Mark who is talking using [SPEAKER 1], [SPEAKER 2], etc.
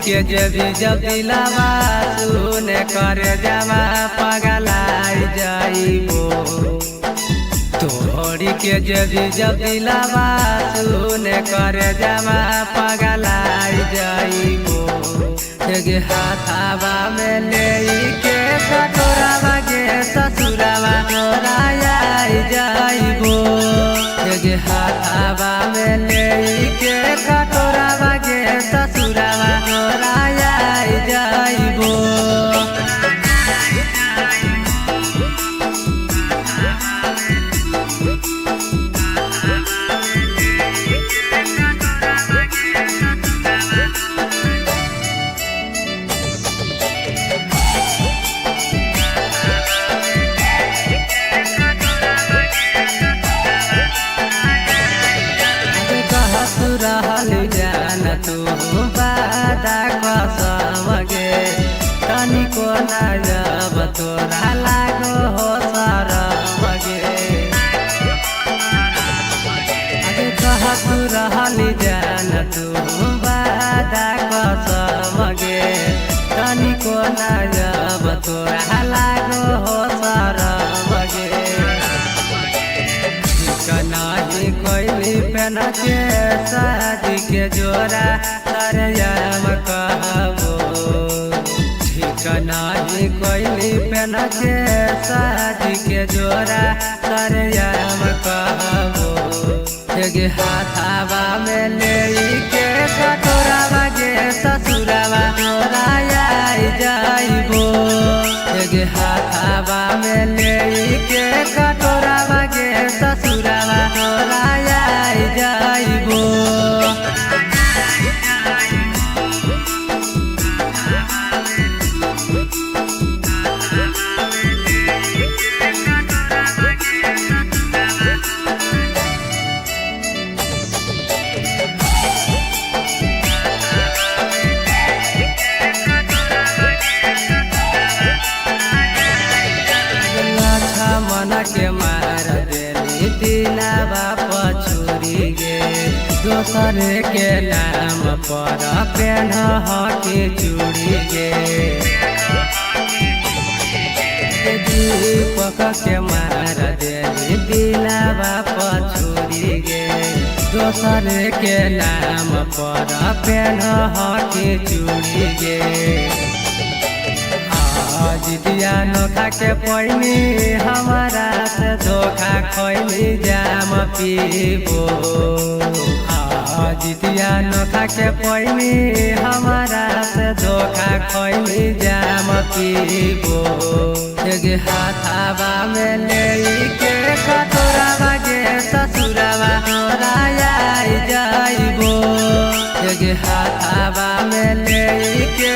[SPEAKER 1] के जब दिलावा सुने कर जावा पगलाई जाइबो। तोहरी के जब दिलावा सुने कर जावा पगलाई जाइबो। गे हाथावा में ले के कटोरावा गे ससुरावा तोराया जाइबो। गे हाथावा में ले के कटोरावा गे ससुरावा तोराया जाइबो। रहल जान तू बादा कसम गे तनिको ना जब तोरा लागो हो शरम गे। अरे कहत रहल जान तू बादा कसम गे तनिको ना जब तोरा लागो हो शरम गे। कनाही कोई पहन के शादी के जोरा सरयम कहबो। ठिकनाही कोई पहन के शादी के जोरा सरयम कहबो। गे हाथावा में ले के कटोरावा गे ससुरावा तोराया जाइबो। गे हाथावा में ले के कटोरावा गे ससुरावा तोराया जाइबो। मन के मार देली दिलावा पछुरी गे दोसर के नाम पर पेन हकी चूड़ी गे। दीपक के मार देली दिलावा पछुरी गे दोसर के नाम पर पेन हकी चूड़ी गे। जितिया नोखा के पैनी हमारा से धोखा खैली जाम पीबो। जितिया नोखा के पैनी हमारा से धोखा खैली जाम पीबो। गे हाथावा में ले के कटोरावा गे ससुरावा तोराया जाइबो। गे हाथावा में ले के